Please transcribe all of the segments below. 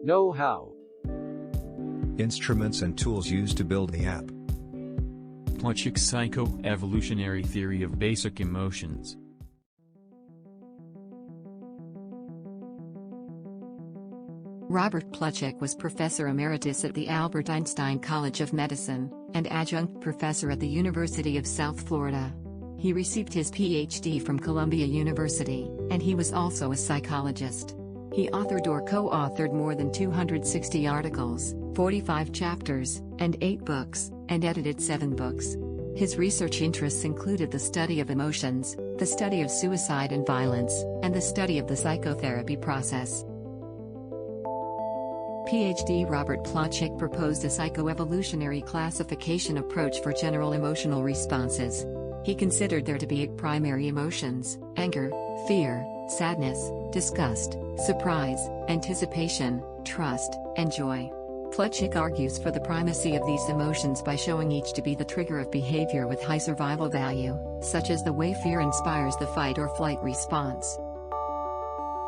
Know-how. Instruments and tools used to build the app. Plutchik's Psychoevolutionary Theory of Basic Emotions. Robert Plutchik was Professor Emeritus at the Albert Einstein College of Medicine, and Adjunct Professor at the University of South Florida. He received his Ph.D. from Columbia University, and he was also a psychologist. He authored or co-authored more than 260 articles, 45 chapters, and 8 books, and edited 7 books. His research interests included the study of emotions, the study of suicide and violence, and the study of the psychotherapy process. Ph.D. Robert Plutchik proposed a psychoevolutionary classification approach for general emotional responses. He considered there to be 8 primary emotions: anger, fear, sadness, disgust, surprise, anticipation, trust, and joy. Plutchik argues for the primacy of these emotions by showing each to be the trigger of behavior with high survival value, such as the way fear inspires the fight or flight response.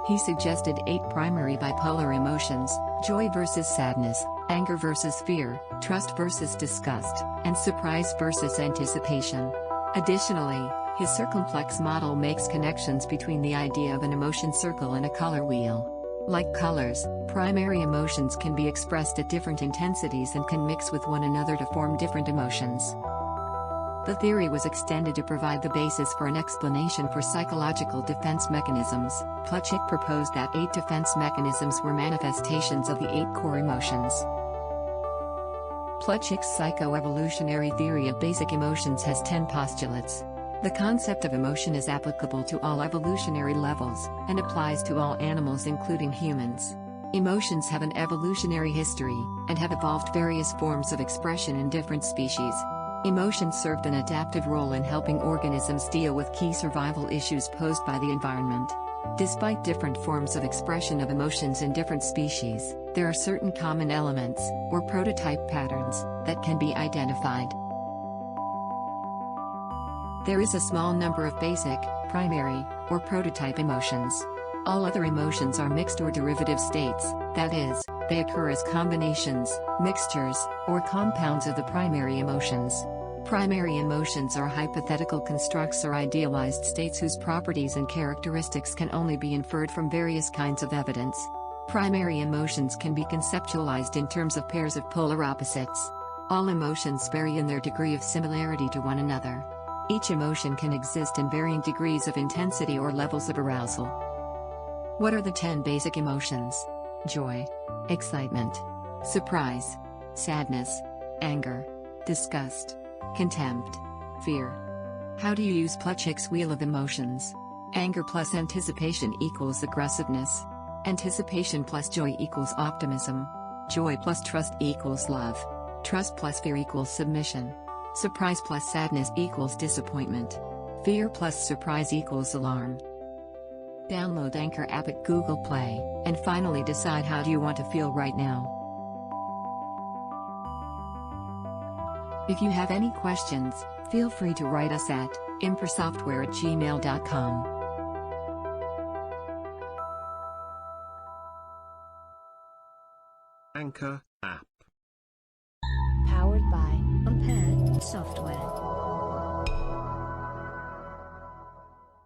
He suggested 8 primary bipolar emotions: joy versus sadness, anger versus fear, trust versus disgust, and surprise versus anticipation. Additionally, his circumplex model makes connections between the idea of an emotion circle and a color wheel. Like colors, primary emotions can be expressed at different intensities and can mix with one another to form different emotions. The theory was extended to provide the basis for an explanation for psychological defense mechanisms. Plutchik proposed that 8 defense mechanisms were manifestations of the 8 core emotions. Plutchik's psychoevolutionary theory of basic emotions has 10 postulates. The concept of emotion is applicable to all evolutionary levels, and applies to all animals including humans. Emotions have an evolutionary history, and have evolved various forms of expression in different species. Emotions served an adaptive role in helping organisms deal with key survival issues posed by the environment. Despite different forms of expression of emotions in different species, there are certain common elements, or prototype patterns, that can be identified. There is a small number of basic, primary, or prototype emotions. All other emotions are mixed or derivative states, that is, they occur as combinations, mixtures, or compounds of the primary emotions. Primary emotions are hypothetical constructs or idealized states whose properties and characteristics can only be inferred from various kinds of evidence. Primary emotions can be conceptualized in terms of pairs of polar opposites. All emotions vary in their degree of similarity to one another. Each emotion can exist in varying degrees of intensity or levels of arousal. What are the 10 basic emotions? Joy, excitement, surprise, sadness, anger, disgust, contempt, fear. How do you use Plutchik's wheel of emotions? Anger plus anticipation equals aggressiveness. Anticipation plus joy equals optimism. Joy plus trust equals love. Trust plus fear equals submission. Surprise plus sadness equals disappointment. Fear plus surprise equals alarm. Download Anchor app at Google Play, and finally decide how do you want to feel right now. If you have any questions, feel free to write us at impersoftware@gmail.com. Anchor app. Powered by Software.